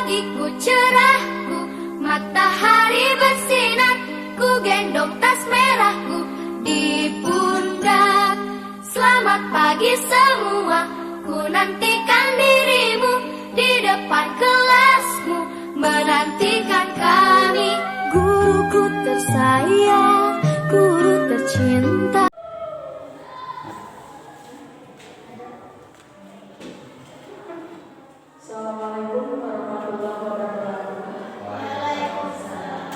pagiku cerahku, matahari bersinar, ku gendong tas merahku di pundak. Selamat pagi semua, ku nantikan dirimu di depan kelasmu, menantikan kami. Guruku tersayang, guru tercinta. Assalamualaikum warahmatullahi wabarakatuh. Waalaikumsalam.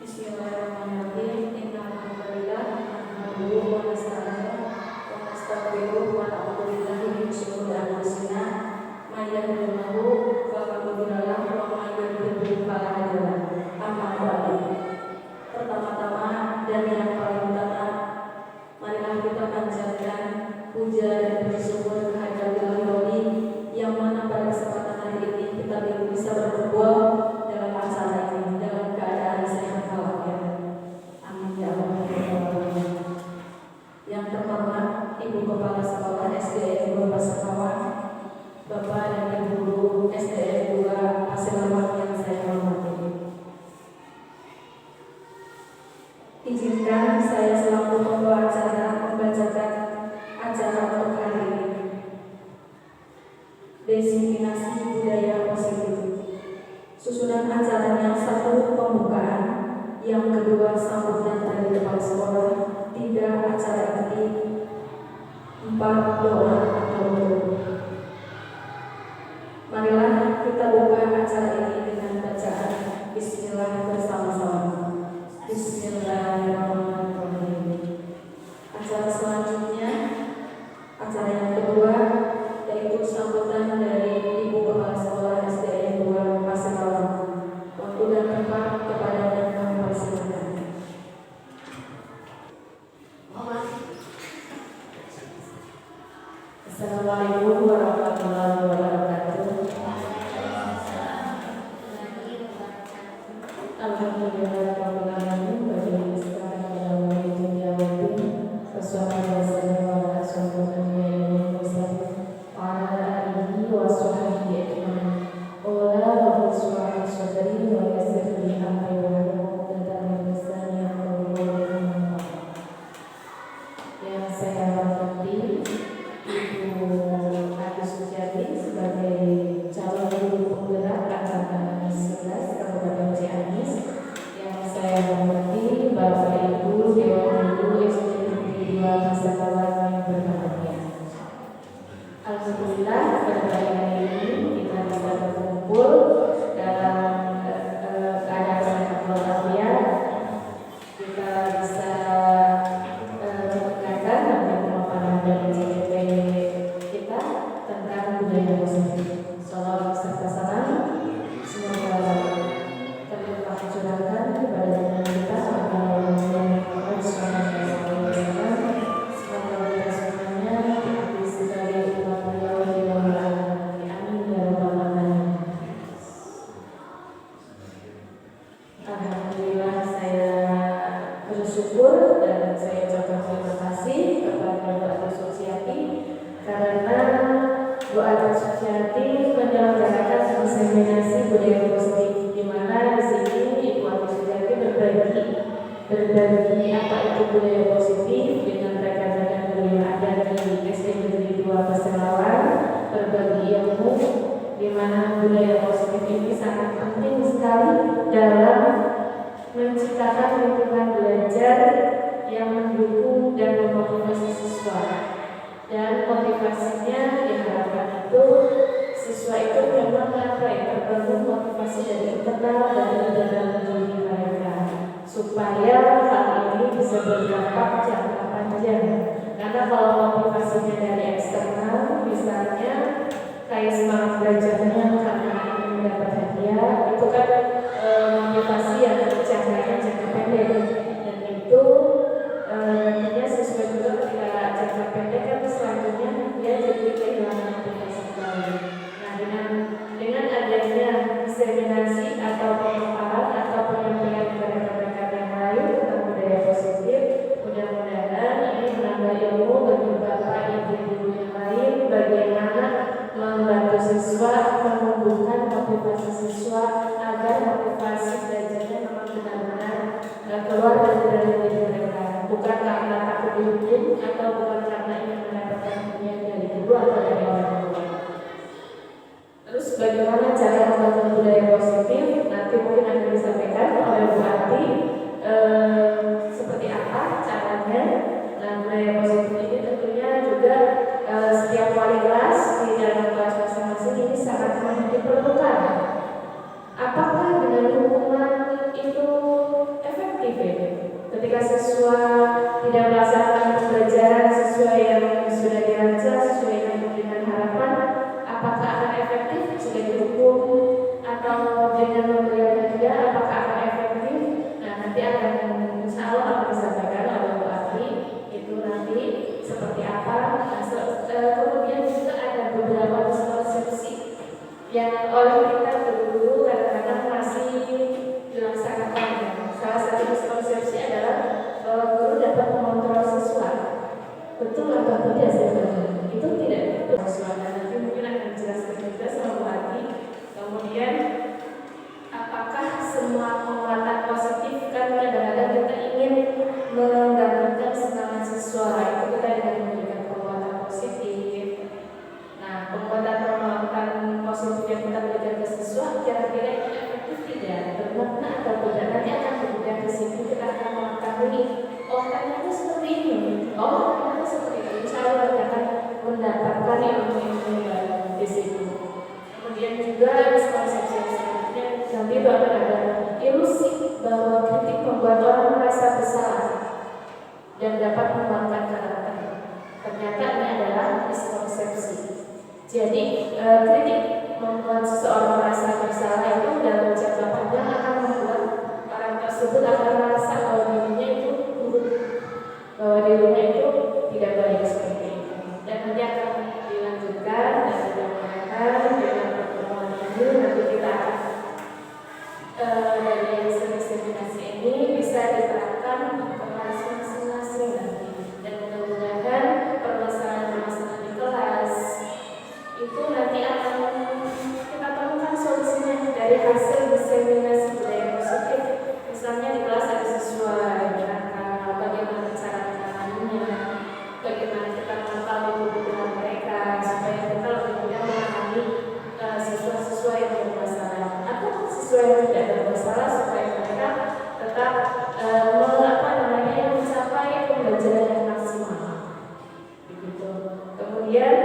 Bismillahirrahmanirrahim. Innalhamdulillah nahmaduhu wa nasta'inuhu wa nastaghfiruhu wa na'udzu billahi min syururi anfusina may yahdihillahu fala mudilla lahu wa may yudlil fala hadiya lahu. Amma ba'du. Pertama-tama dan yang paling utama, marilah kita panjatkan puja dan bersyukur kehadirat Ilahi yang mana pada kesempatan hari ini kita bisa berkumpul dalam acara ini dalam keadaan sehat walafiat. Amin ya Allah. Yang terhormat Ibu Kepala Sekolah SDN 2 Pasekawan, Bapak dan Ibu Guru SDN 2 Paselawan yang saya hormati. Izinkan saya selaku pembawa acara membacakan acara untuk hari ini. Diseminasi budaya positif. Susunan acaranya: satu, pembukaan; yang kedua, sambutan dari kepala sekolah; tiga, acara inti; empat, doa atau doa. Marilah kita buka acara ini dengan bacaan Bismillah bersama-sama. Bismillahirrahmanirrahim. Acara selanjutnya, acara yang kedua, yaitu sambutan dari Ibu Kepala Sekolah SDN 2 Pasekawan. Waktu dan tempat kepadanya kami persilakan. Assalamualaikum warahmatullahi wabarakatuh. Alhamdulillah rabbil alamin wa bihi nasta'in ala dunya wa din. Wassalatu wassalamu ala asyrofil anbiya'i wal mursalin wa ala alihi wa sahbihi ajma'in. Qala rabbi shrah li sadri wa yassir li amri wahlul 'uqdatam min lisani yafqahu qawli. Yang saya hormati Ibu Agus Suciati sebagai calon guru penggerak angkatan 11 Kabupaten Ciamis. Yang saya hormati Bapak Ibu Dewan Guru SD Negeri 2 Pasekawan yang berbahagia. Alhamdulillah pada pagi hari ini kita bisa berkumpul dalam keadaan sehat walafiat. Kita bisa mendengarkan dan pemaparan dari CPP kita tentang budaya positif. Salam serta salam semoga terlimpah curahkan kepada dengan kita agar Muhammad SAW. Semoga kita semuanya diikuti sekali umat beliau di dalam alamin. Amin ya rabbal alamin. Alhamdulillah saya bersyukur dan saya ucapkan terima kasih kepada Bu Agus Suciati karena Bu Agus Suciati menyelenggarakan inseminasi budaya positif, di mana di sini Ibu Agus Suciati berbagi apa itu budaya positif dengan rekan-rekan beliau yang ada di SD Negeri 2 Paselawan, berbagi ilmu di mana budaya positif ini sangat penting sekali dalam menciptakan lingkungan belajar yang mendukung dan memotivasi siswa. Dan motivasinya diharapkan itu siswa itu memang terbangun motivasi dari internal dan dalam diri mereka, supaya hal ini bisa berdampak jangka panjang. Karena kalau motivasinya dari eksternal, misalnya kayak semangat belajarnya karena ingin mendapat hadiah, itu kan motivasi yang jangkanya jangka pendek, dan itu nantinya siswa juga ketika jangka pendek kan selanjutnya dia jadi kehilangan motivasi kembali. Nah, dengan adanya inseminasi atau pemaparan atau penyampaian kepada rekan-rekan yang lain tentang budaya positif, mudah-mudahan ini menambah ilmu bagi kemudian juga ada beberapa miskonsepsi yang oleh kita guru kadang-kadang masih dilaksanakan. Salah satu miskonsepsi adalah bahwa guru dapat mengontrol siswa. Betul atau tidak sebenarnya? Itu tidak betul. Nanti mungkin akan dijelaskan juga sama Bu Ati. Kemudian apakah semua penguatan positif, kan kadang-kadang kita ingin menggabungkan semangat siswa, itu kita dengan memberikan penguatan positif. Nah, penguatan positif yang kita berikan ke siswa kira-kira itu efektif tidak, bermakna atau tidak, nanti akan berubah di sini. Kita akan mengetahui, oh ternyata seperti ini, oh ternyata seperti ini. Insya Allah kita akan mendapatkan ilmu-ilmu baru di situ. Kemudian juga miskonsepsi selanjutnya nanti itu akan ada ilusi bahwa kritik membuat orang merasa bersalah dan dapat menguatkan karakter. Ternyata ini adalah miskonsepsi. Jadi kritik membuat seseorang merasa bersalah itu dalam jangka panjang akan membuat orang tersebut akan merasa bahwa dirinya itu buruk, bahwa dirinya itu tidak baik seperti itu. Dan nanti akan dilanjutkan dan dilakukan dengan pertemuan ini. Nanti kita akan dari semifinasi ini bisa diterapkan ke kelas masing-masing nanti, dan mudah-mudahan permasalahan-permasalahan di kelas itu nanti akan kita temukan solusinya dari hasil diseminasi budaya positif. Misalnya di kelas ada siswa yang nakal, bagaimana cara menanganinya, bagaimana kita mengetahui kebutuhan mereka supaya kita lebih mudah menangani siswa-siswa yang bermasalah atau siswa yang tidak bermasalah, supaya mereka tetap mencapai pembelajaran yang maksimal. Begitu. Kemudian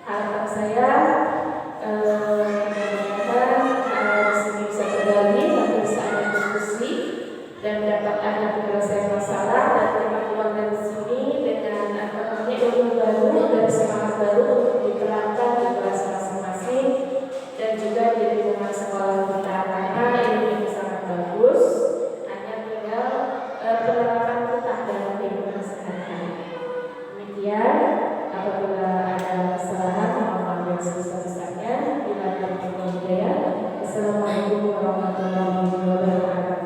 harapan saya di sini bisa tergali, nanti bisa ada diskusi dan dapat ada penyelesaian masalah, dan kita keluar dari sini dengan ilmu baru dan semangat baru untuk diterapkan di kelas masing-masing dan juga di lingkungan sekolah kita, karena ini sangat bagus. Hanya tinggal penerapan kita dalam kehidupan sehari-hari. Demikian, apabila ada kesalahan mohon maaf yang sebesar-besarnya. Bila ada budaya. Assalamualaikum warahmatullahi wabarakatuh.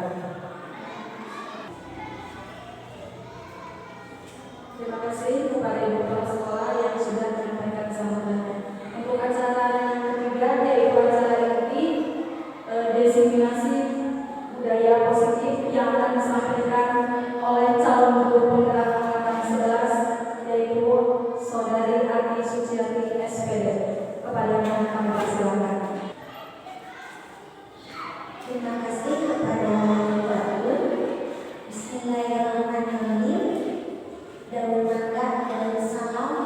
Terima kasih kepada ibu kepala sekolah yang sudah menyampaikan sambutannya. Untuk acara yang ketiga yaitu acara inti diseminasi budaya positif yang akan disampaikan oleh calon guru penggerak angkatan 11 yaitu Saudari Ati Suciati SPD. Kepadanya kami persilakan. Terima kasih kepada Bapak Ibu. Bismillahirrahmanirrahim. Daun mangga, daun salam,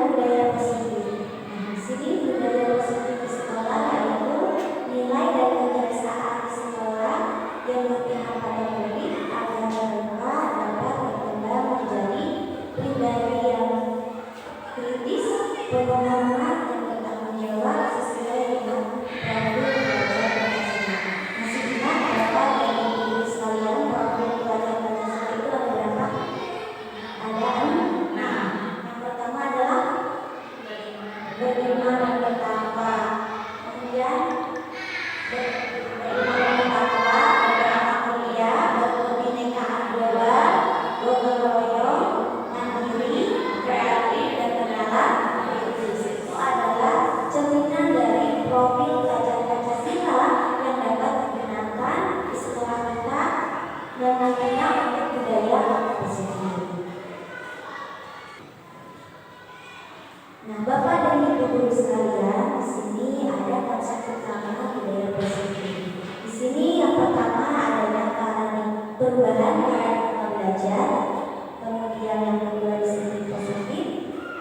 budaya positif. Nah, di sini budaya positif di sekolah yaitu nilai dan kebiasaan di sekolah yang berpihak pada murid agar mereka dapat berkembang menjadi pribadi yang kritis, berpengalaman, dan bertanggung jawab sesuai dengan profil pelajar Pancasila. Masih ingat Bapak dan Ibu sekalian profil pelajar Pancasila itu ada berapa? Ada 6. Yang pertama adalah beriman dan bertakwa. Kemudian beriman dan bertakwa, beramal mulia, berkebinekaan global, gotong royong, mandiri, kreatif, dan bernalar kritis. Itu adalah cerminan dari profil pelajar Pancasila yang dapat digunakan di sekolah kita dan nantinya untuk budaya positif. Nah, Bapak dan Ibu guru sekalian, di sini ada konsep utama budaya positif. Di sini yang pertama adanya perubahan paradigma belajar, kemudian yang kedua di sini positif,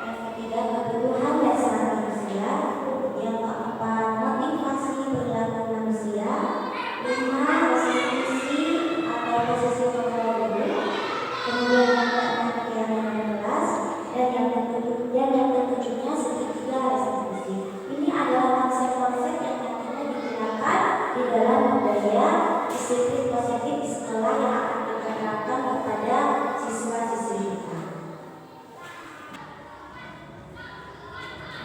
yang ketiga kebutuhan dasar manusia, yang keempat motivasi perilaku manusia, 5 restitusi atau posisi kontrol diri, kemudian yang keenam keyakinan belas, dan yang ketujuhnya segitiga restitusi. Ini adalah konsep-konsep yang nantinya digunakan di dalam budaya disiplin positif di sekolah yang akan kita terapkan kepada siswa-siswi kita.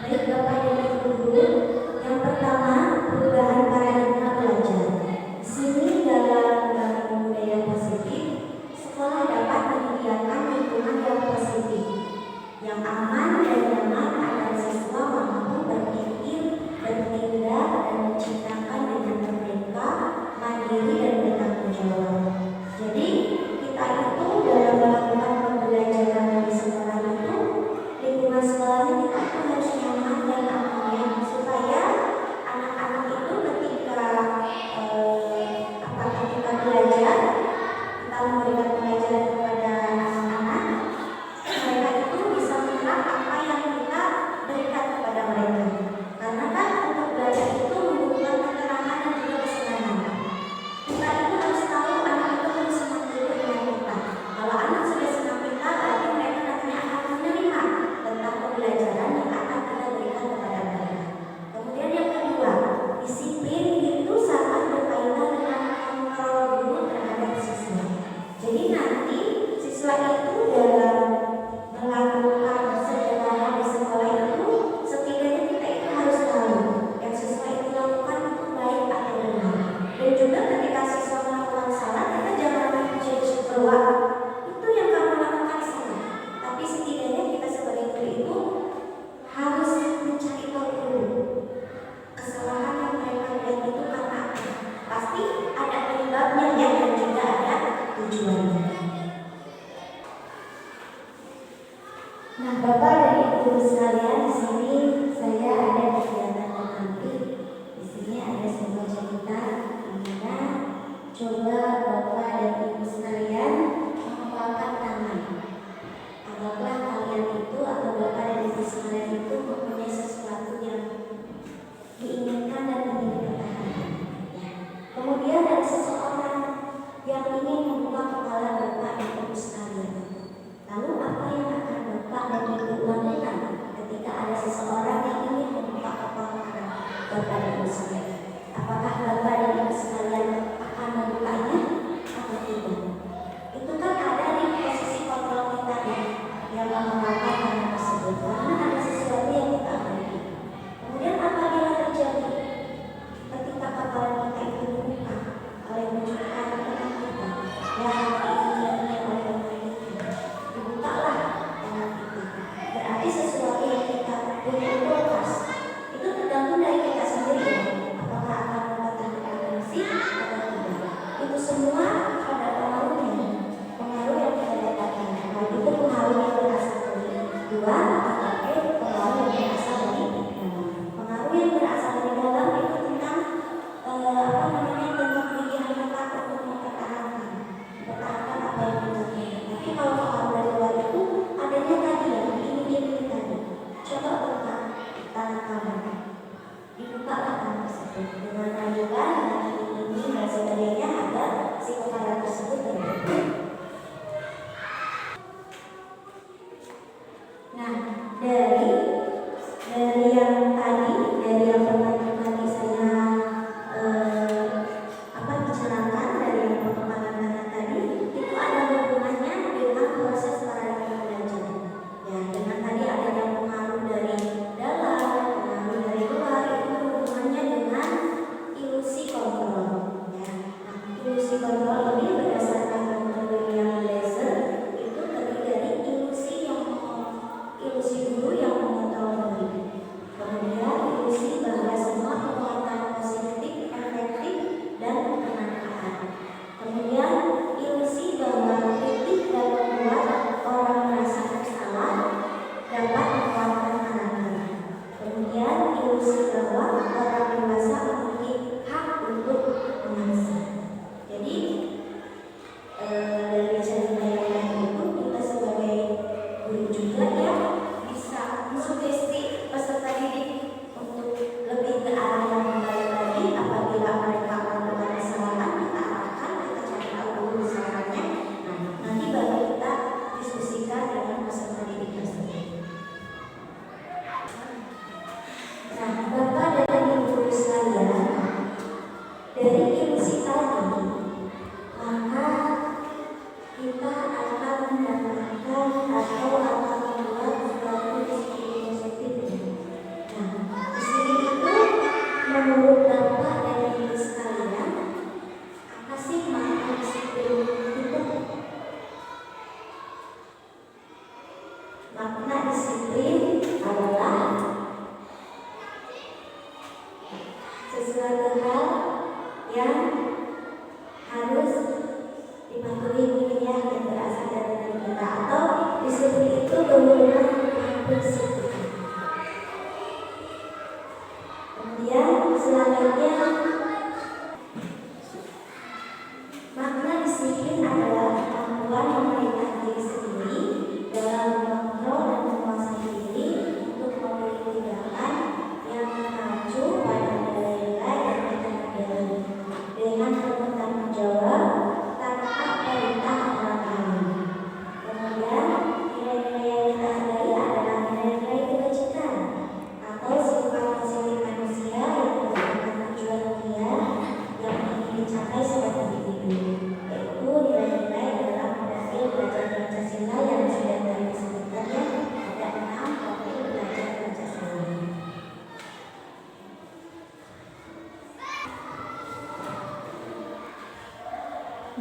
Baik Bapak dan Ibu guru, yang pertama perubahan paradigma belajar. Di sini dalam membangun budaya positif, sekolah dapat menyediakan lingkungan yang positif, yang aman dan nyaman agar siswa mampu berpikir, bertindak, dan menciptakan dengan merdeka, mandiri, dan bertanggung jawab. Jadi kita itu dalam melakukan pembelajaran di sekolah itu, lingkungan sekolahnya kita harus nyaman dan aman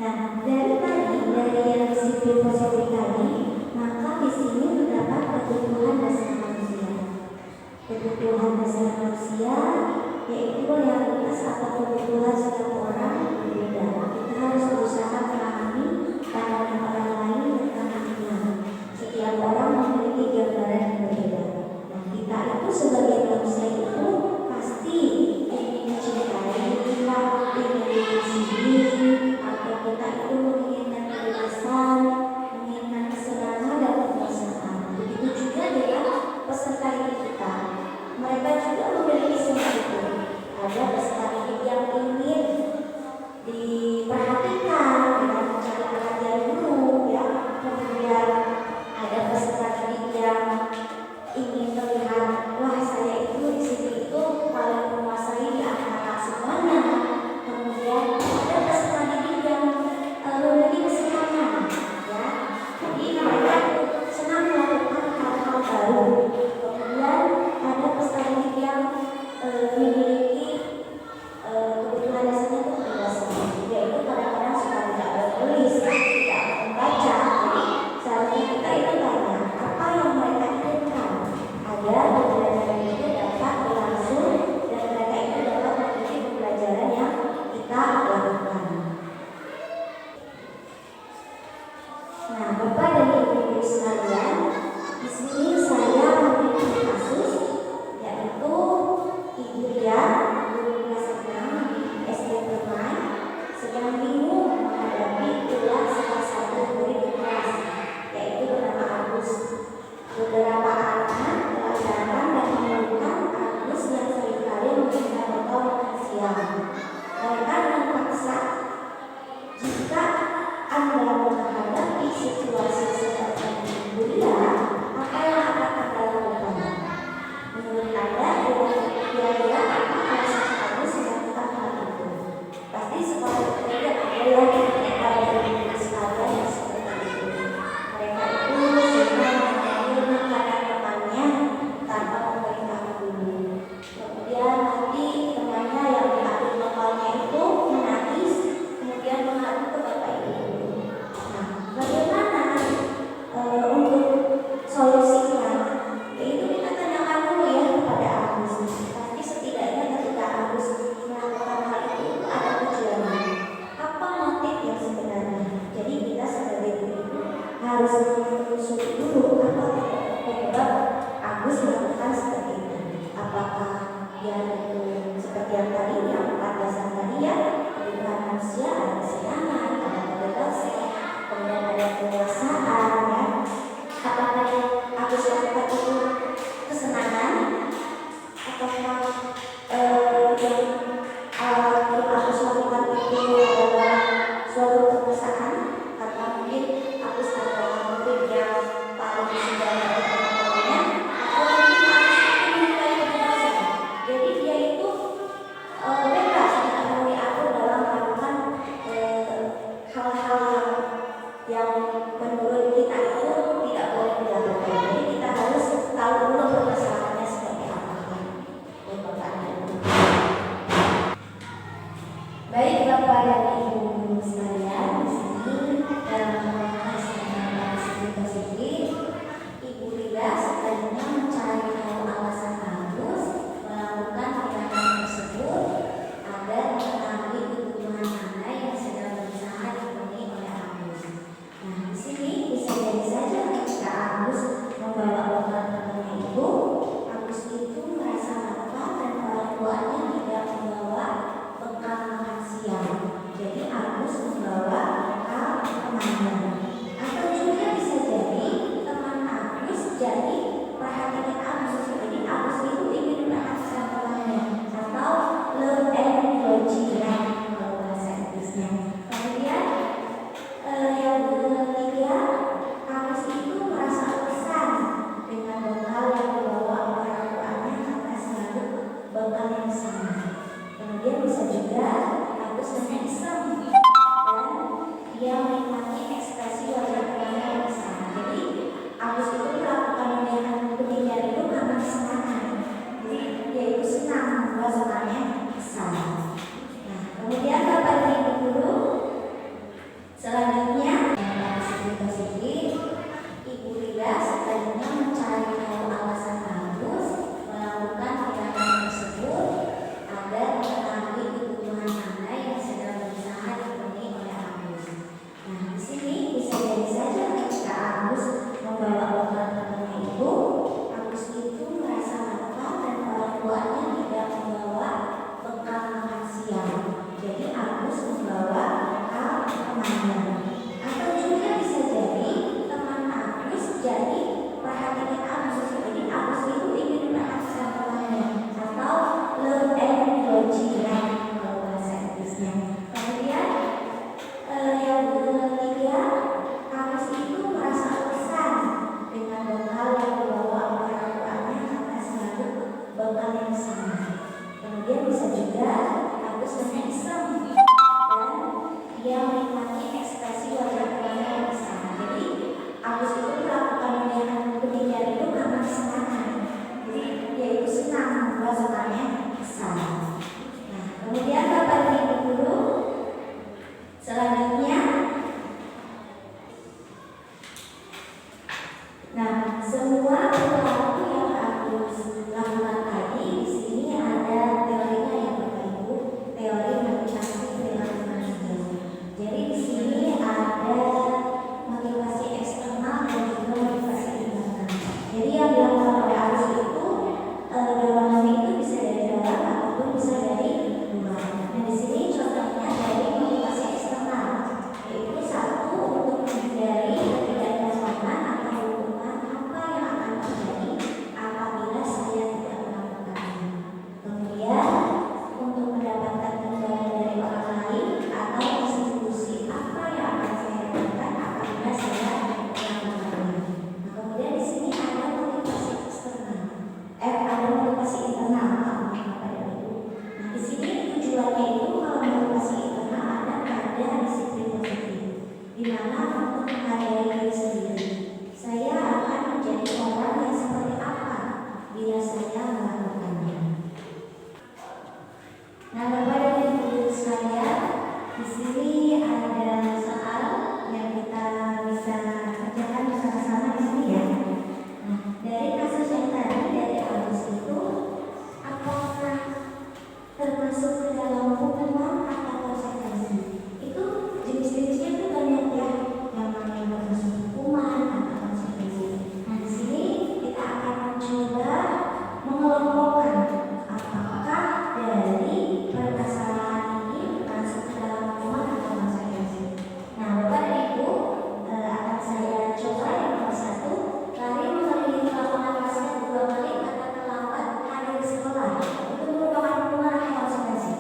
Nah, dari yang disiplin positif tadi, maka di sini terdapat kebutuhan dasar manusia. Kebutuhan dasar manusia yaitu realitas atau kebutuhan setiap orang berbeda. Kita harus berusaha memahami pandangan orang lain tentang dunia. Setiap orang memiliki gambaran yang berbeda. Nah, kita itu sebagai manusia itu pasti ingin mencintai, kita ingin dicintai, atau kita itu menginginkan kebebasan, menginginkan kesenangan dan kepuasan. Begitu juga dengan peserta didik kita. Mereka juga memiliki semua itu. Ada peserta didik yang ingin diperhatikan dengan mencari perhatian guru, ya. Kemudian ada peserta didik yang ingin terlihat, wah saya itu di sini itu paling menguasai di antara semuanya. Kemudian ada peserta didik yang memiliki kesenangan, ya. Jadi mereka senang melakukan hal-hal baru. Kemudian ada peserta didik yang memiliki kebutuhan dasarnya itu kebebasan, yaitu kadang-kadang suka tidak bertulis, tidak membaca. Jadi seharusnya kita itu tanya apa yang mereka inginkan agar pembelajaran itu dapat berlangsung dan mereka itu dapat mengikuti pembelajaran yang kita lakukan. Nah, Bapak dan Ibu sekalian, di sini saya memiliki kasus yaitu Ibu Ria, guru kelas 6 di SD Permai, sedang bingung menghadapi ulas salah satu murid di kelas, yaitu bernama Agus. Beberapa anak pelajaran dan mengeluhkan Agus yang seringkali meminta botol makan siang. Mereka memaksa, jika Anda menghadapi situasi seperti Ibu Ria, apa yang akan Anda lakukan? Menurut Anda, kira-kira apa alasan Agus melakukan hal itu? Pasti sekolah itu ada yang mereka dari sekalian yang seperti itu. Mereka itu suka mengambil makanan temannya tanpa memberitahu dulu. Kemudian nanti temannya yang diambil bekalnya itu menangis, kemudian mengadu ke bapak ibu. Nah, bagaimana untuk solusinya? Yaitu kita tanyakan dulu ya kepada Agus. Pasti setidaknya ketika Agus melakukan hal itu ada tujuannya. Apa motif yang sebenarnya? Jadi kita sebagai guru harus menelusuri dulu apa penyebab Agus melakukan seperti itu. Apakah dia itu seperti yang tadi, yang 4 dasar tadi ya, kebutuhan manusia, ada kesenangan, ada kebebasan, kemudian ada kekuasaan, ya. Apakah yang Agus lakukan itu kesenangan, ataukah yang Agus lakukan itu adalah suatu kekuasaan, karena mungkin Agus adalah murid yang paling sudah teman-temannya, atau mungkin Agus itu menyukai kebebasan. Jadi dia itu bebas, tidak perlu diatur dalam melakukan hal-hal yang menurut kita itu tidak boleh dilakukan. Jadi kita harus tahu dulu permasalahannya seperti apa. Baik Bapak dan Ibu guru sekalian, di sini dalam membahas tentang positif, Ibu Ria sebenarnya mencari tahu alasan Agus melakukan tindakan tersebut agar mengetahui kebutuhan mana yang sedang berusaha dipenuhi oleh Agus. Nah, di sini bisa jadi saja ketika Agus membawa bekal temannya itu, Agus itu merasa lapar dan orang tuanya tidak membawa bekal makan siang. Jadi Agus membawa bekal temannya. Atau juga bisa jadi teman Agus jadi perhatian Agus. Jadi Agus itu ingin perhatian temannya, atau love and logic kalau bahasa Inggrisnya. Kemudian yang ketiga, Agus itu merasa bosan dengan bekal yang dibawa oleh orang tuanya karena selalu bekal yang sama. Kemudian bisa juga Agus hanya iseng dan dia menikmati ekspresi wajah temannya yang sama. Jadi Agus itu melakukan demikian itu karena kesenangan. Jadi dia itu senang bahwa temannya sama. Nah, kemudian Bapak dan Ibu guru, hal yang sama. Kemudian bisa juga Agus hanya iseng dan dia menikmati ekspresi wajah keluarga yang sama. Jadi Agus itu melakukan demikian itu karena kesenangan. Jadi dia itu senang membuat semuanya kesal. Nah, kemudian Bapak dan Ibu guru, selanjutnya, nah semua perilaku yang Agus lakukan tadi di sini ada teorinya ya Bapak Ibu, teori motivasi perilaku manusia. Jadi di sini ada motivasi eksternal dan juga motivasi internal. Jadi yang dilakukan oleh Agus itu dorongan itu bisa dari dalam ataupun bisa dari luar. Nah di sini contohnya dari motivasi eksternal, yaitu satu untuk menghindari ketidaknyamanan atau hukuman apa yang akan terjadi apabila saya tidak melakukannya. Kemudian untuk mendapatkan imbalan dari orang lain atau institusi apa yang akan saya lakukan apabila saya melakukannya. Nah kemudian di sini ada motivasi eksternal, ada motivasi internal, Bapak dan Ibu. Nah di sini tujuannya itu kalau motivasi internal ada pada disiplin positif, di mana untuk menghargai diri sendiri. Saya akan menjadi orang yang seperti apa bila saya melakukannya. Nah, Bapak dan Ibu sekalian, di sini ada soal yang kita bisa kerjakan bersama-sama di sini ya. Nah, dari kasus yang tadi dari Agus itu, apakah termasuk ke dalam hukuman atau konsekuensi? Itu jenis-jenisnya itu banyak ya, yang mana yang termasuk hukuman atau konsekuensi. Nah, di sini kita akan mencoba mengelompokkan apakah dari permasalahan ini masuk ke dalam hukuman atau konsekuensi. Nah, Bapak dan Ibu akan saya coba yang nomor 1, lari mengelilingi lapangan basket 2 kali karena terlambat hadir di sekolah. Itu merupakan hukuman atau konsekuensi.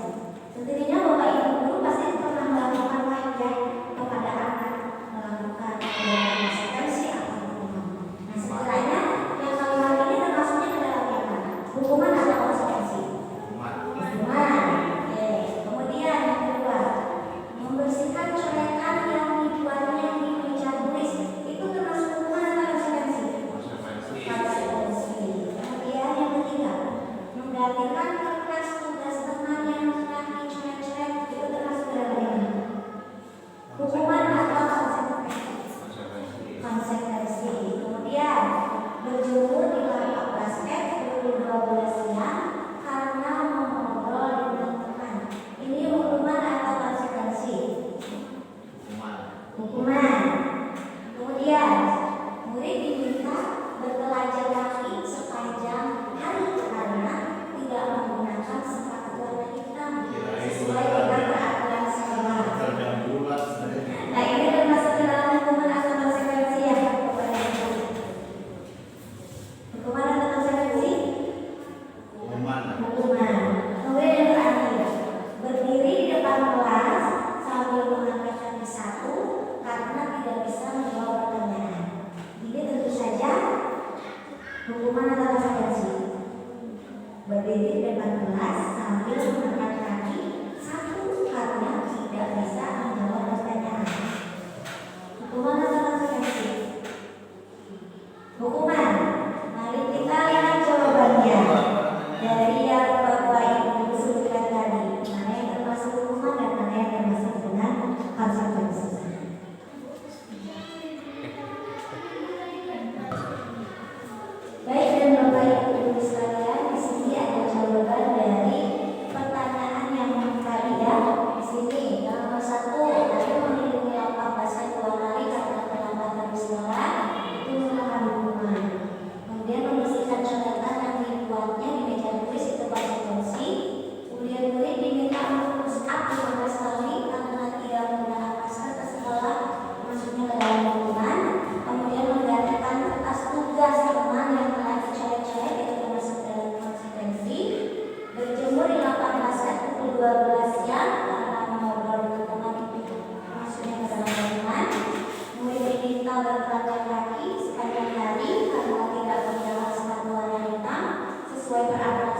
Tentunya Bapak Ibu guru pasti pernah melakukan ya kepada anak melakukan konsekuensi atau hukuman. Nah, sekiranya yang kalimat ini termasuknya ke dalam yang mana? Hukuman atau konsekuensi? Hukuman. Oke. Kemudian yang kedua, membersihkan coretan yang dibuatnya di meja tulis itu termasuk hukuman atau konsekuensi? Konsekuensi. Kemudian yang ketiga, menggantikan kertas tugas teman yang telah dicoret-coret itu termasuk dalam yang mana? Hukuman atau konsekuensi? Konsekuensi. Kemudian berjemur di lapangan basket pukul 12 siang karena mengobrol dengan teman. Ini hukuman atau konsekuensi? Hukuman. Kemudian murid diminta berkelajang kaki sepanjang hari karena tidak menggunakan sepatu warna hitam sesuai dengan peraturan sekolah. Nah ini termasuk ke dalam hukuman atau konsekuensi ya Bapak dan Ibu? Hukuman atau konsekuensi? Hukuman. Kemudian yang terakhir, berdiri di depan kelas sambil mengangkat kaki satu karena tidak bisa menjawab pertanyaan. Ini tentu saja hukuman atau konsekuensi. Berdiri di depan kelas sambil mengangkat kaki satu karena tidak bisa menjawab pertanyaan. Hukuman atau konsekuensi? Hukuman. Mari kita lihat jawabannya dari yang Bapak Ibu sebutkan tadi. Mana yang termasuk hukuman dan mana yang termasuk dengan konsekuensi. Baik, dan Bapak Ibu sekalian, di sini ada jawaban dari pertanyaan yang tadi ya. Di sini yang nomor 1, tadi mengelilingi lapangan basket 2 kali karena terlambat dari sekolah itu merupakan hukuman. Kemudian membersihkan coretan yang dibuatnya di meja tulis itu konsekuensi. Kemudian murid diminta untuk push up 15 kali karena tidak menggunakan masker ke sekolah, maksudnya ke dalam hukuman. Kemudian menggantikan kertas tugas teman yang telah dicoret-coret itu termasuk dalam konsekuensi. Berjemur di lapangan basket pukul 12 siang karena mengobrol dengan teman itu maksudnya ke dalam hukuman. Murid diminta berkelajang kaki sepanjang hari karena tidak menggunakan sepatu warna hitam sesuai peraturan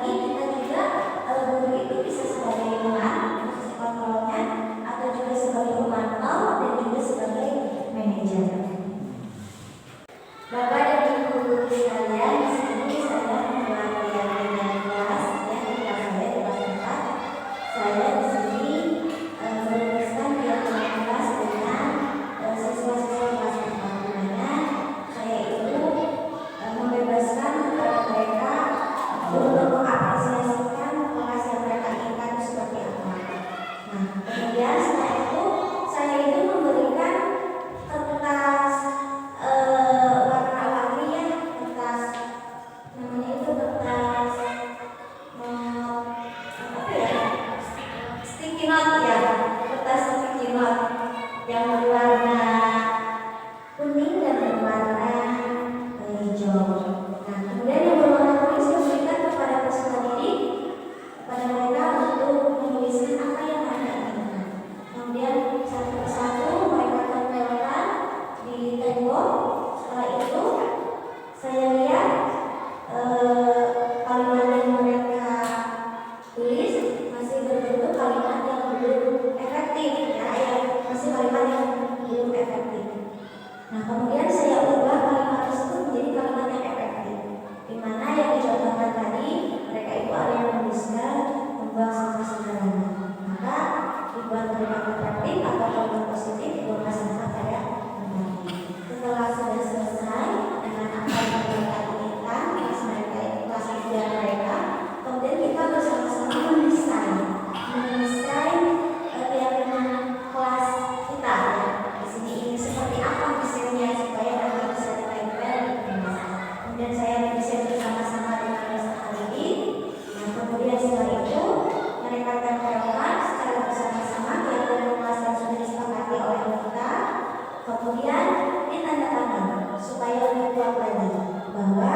lagi kita juga guru itu bisa sebagai teman, posisi kontrolnya, atau juga sebagai pemantau dan juga sebagai manajer. Bapak dan Ibu guru sekalian, di sini saya mewakili dengan kelas ya, di kelas saya di kelas 4. Saya di sini merumuskan kegiatan kelas dengan siswa-siswa kelas 4, di mana saya itu membebaskan kepada mereka untuk mengapresiasikan kelas yang mereka inginkan seperti apa. Nah, kemudian setelah itu saya itu memberikan kertas warna-warni ya, kertas namanya itu kertas apa ya, sticky note ya, kertas sticky note yang berwarna kuning dan berwarna hijau. Nah, kemudian yang berwarna kuning saya berikan kepada peserta didik, kepada mereka untuk menuliskan apa yang mereka inginkan. Kemudian satu persatu mereka tempelkan di tembok. Setelah itu saya lihat kalimat yang mereka tulis masih berbentuk kalimat yang belum efektif ya, masih kalimat yang belum efektif. Nah, kemudian saya ubah kalimat tersebut menjadi kalimat yang efektif, di mana yang dicontohkan tadi mereka itu ada yang menuliskan membuang sampah sembarangan, maka dibuat kalimat efektif atau kalimat positif dibuat sampah pada tempatnya. Setelah sudah selesai dengan apa yang mereka inginkan, kelas mereka, kelas ujian mereka, kemudian kita bersama-sama mendesain keyakinan kelas kita ya. Di sini ini seperti apa desainnya supaya nanti bisa ditempel di kelas. Kemudian saya mendesain bersama-sama dengan peserta didik. Nah, kemudian setelah itu mereka tempelkan secara bersama-sama keyakinan kelas yang sudah disepakati oleh kita. Kemudian ditandatangan supaya lebih kuat lagi bahwa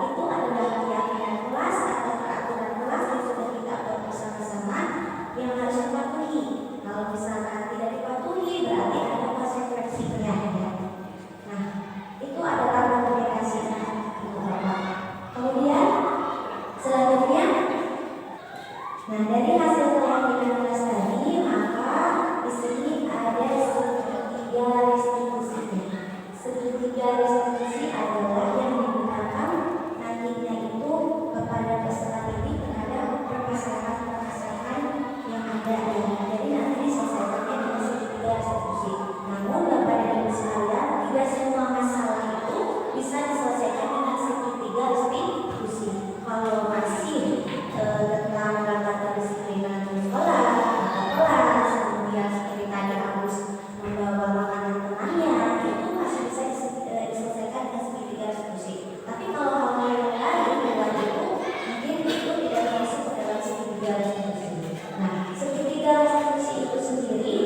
itu adalah keyakinan kelas atau peraturan kelas yang sudah kita buat bersama-sama yang harus dipatuhi. Kalau misalkan tidak dipatuhi berarti ada konsekuensinya ya. Nah, itu adalah komunikasinya Ibu Bapak. Kemudian selanjutnya, nah dari hasil keyakinan kelas tadi, maka di sini ada segitiga restitusinya. Segitiga restitusi adalah yang digunakan nantinya itu kepada peserta didik terhadap permasalahan-permasalahan yang ada ya. Jadi nanti diselesaikannya dengan segitiga restitusi. Namun Bapak dan Ibu sekalian, tidak semua masalah itu bisa diselesaikan dengan segitiga restitusi. Kalau masih tentang gambar kedisiplinan sekolah, kelas, kemudian seperti tadi harus membawa makanan temannya, itu masih bisa diselesaikan dengan segitiga restitusi. Tapi kalau hal yang lain di luar itu, mungkin itu tidak masuk ke dalam segitiga restitusi. Nah, segitiga restitusi itu sendiri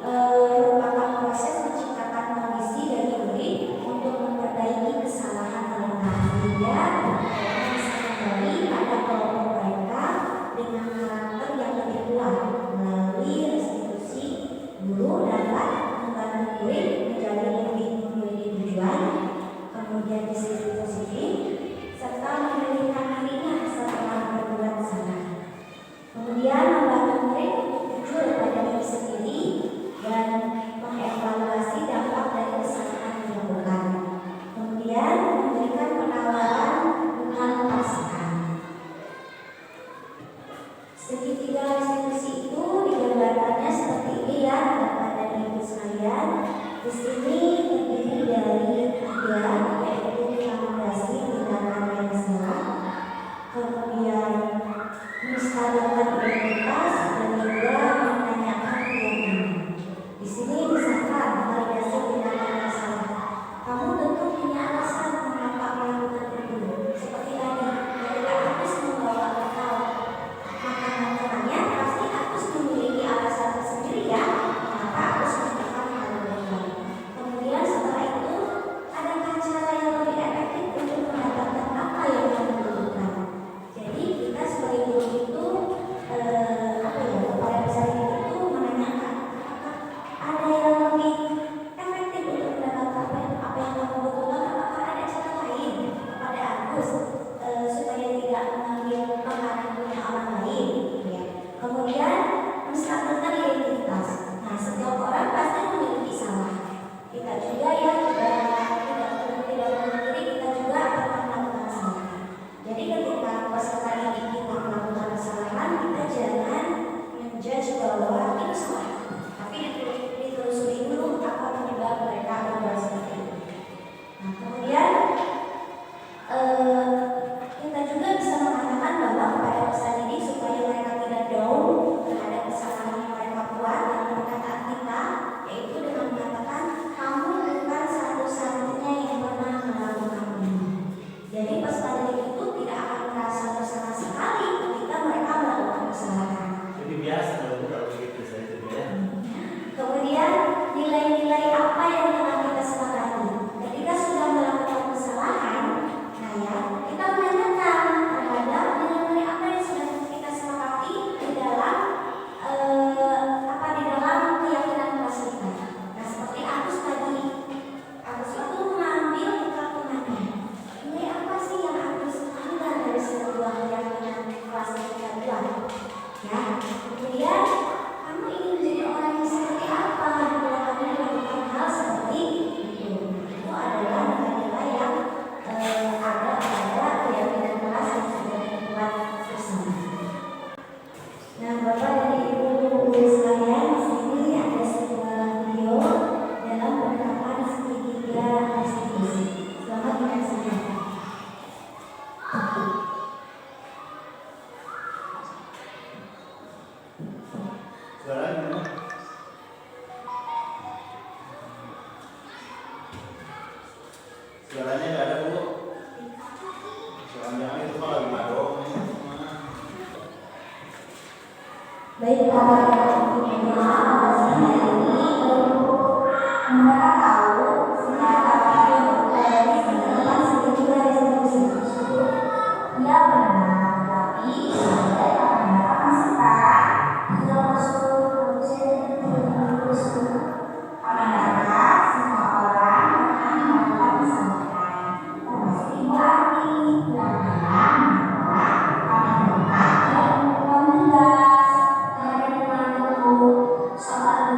merupakan proses menciptakan kondisi dan diri untuk memperbaiki kesalahan mereka sehingga mereka bisa kembali pada kelompok mereka dengan karakter yang lebih kuat. Melalui restitusi, guru dapat membantu murid menjadi lebih memiliki tujuan, kemudian disiplin positif, serta memilihkan dirinya setelah berbuat salah. Kemudian membantu murid untuk jujur pada diri sendiri dan mengevaluasi dampak dari kesalahan yang dilakukan. Kemudian memberikan penawaran bukan paksaan. Segitiga restitusi itu digambarkannya seperti ini ya, Bapak dan Ibu sekalian. Di sini terdiri dari 3, yaitu rekomendasi tindakan yang salah, kemudian menstabilkan identitas dan juga menanyakan keyakinan. Di sini misalkan validasi tindakan yang salah. Kamu tentu punya alasan mengapa melakukan itu. Seperti tadi, ketika Agus membawa bekal makanan temannya, pasti Agus memiliki alasan tersendiri ya, mengapa Agus melakukan hal itu. juga ya tidak memungkiri kita juga pernah melakukan kesalahan. Jadi ketika peserta didik kita melakukan kesalahan, kita jangan menjudge bahwa itu salah, tapi ditelusuri dulu apa penyebab mereka berbuat seperti itu. Nah, kemudian kita juga bisa mengatakan bahwa kepada peserta didik supaya mereka tidak down terhadap kesalahan yang mereka buat dan perkataan kita, yaitu dengan mengatakan kamu bukan satu-satunya yang pernah melakukan ini. Jadi peserta didik itu tidak akan merasa bersalah sekali ketika mereka melakukan kesalahan. Jadi biasa kalau begitu saya juga ya. Kemudian nilai-nilai apa yang telah kita sepakati ketika sudah melakukan kesalahan, nah ya kita menanyakan terhadap nilai-nilai apa yang sudah kita sepakati di dalam di dalam keyakinan kelas kita. Nah seperti Agus tadi, Agus itu mengambil keyakinannya. Nilai apa sih yang Agus ambil dari sebuah keyakinan kelas kita buat? Ya, kemudian kamu ingin menjadi orang yang seperti apa bila kamu melakukan hal seperti itu? Itu adalah nilai-nilai yang ada pada keyakinan kelas yang sudah dibuat bersama. Nah, Bapak dan Ibu guru sekalian, di sini ada sebuah video dalam penerapan segitiga restitusi. Selamat menyaksikan. Suaranya gimana? Suaranya nggak ada Bu. Jangan-jangan itu malah lagi madong. Baik, Bapak dan Ibu, hari ini mereka tahu secara dari penerapan segitiga restitusi. Ya benar, tapi saya akan mengatakan sekarang sudah masuk usia 30 Amanahkah semua orang akan melakukan kesalahan, termasuk Ibu Ani yang bilang bahwa amanahkah yang tugas dari temanku soal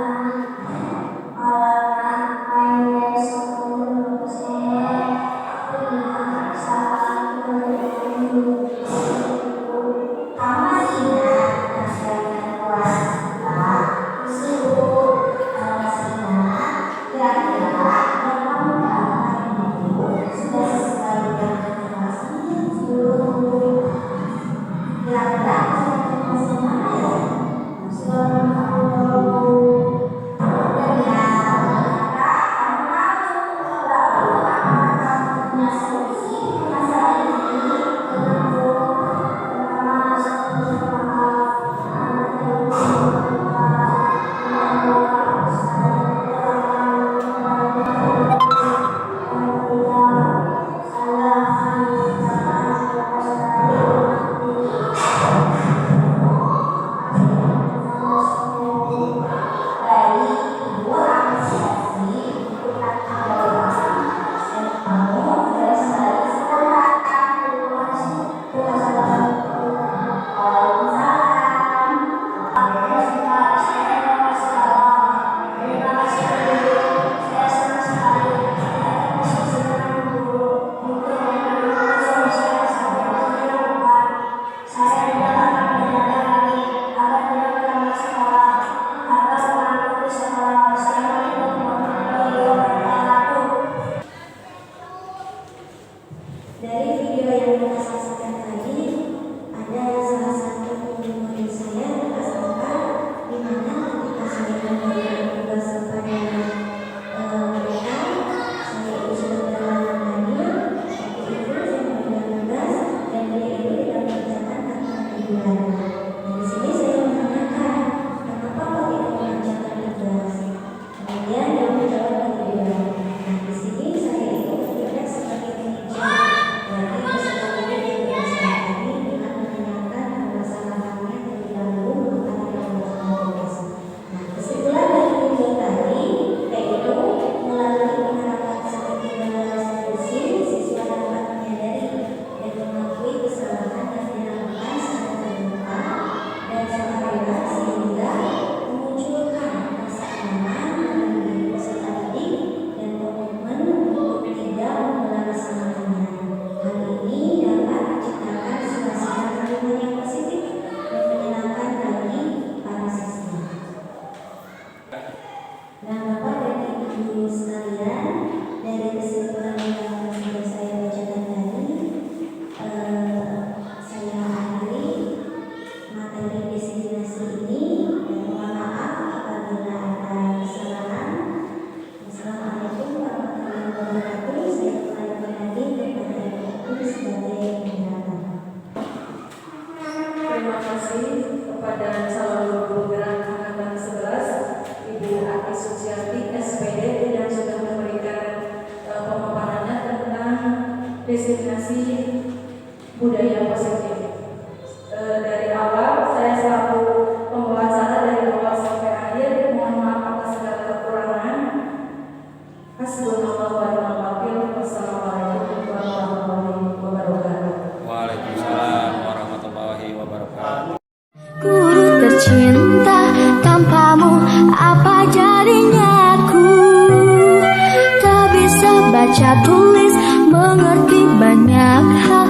Terima kasih kepada calon guru penggerak angkatan 11 Ibu Ati Suciati SPD yang sudah memberikan pemaparannya tentang destinasi budaya positif. Dari awal saya selaku pembawa acara dari awal sampai akhir, mohon maaf atas segala kekurangan. Hasbunallahu wa ni'mal wakil. Wassalamualaikum warahmatullahi wabarakatuh. Waalaikumsalam warahmatullahi wabarakatuh. Guru tercinta, tanpamu apa jadinya aku? Tak bisa baca tulis, mengerti banyak hal.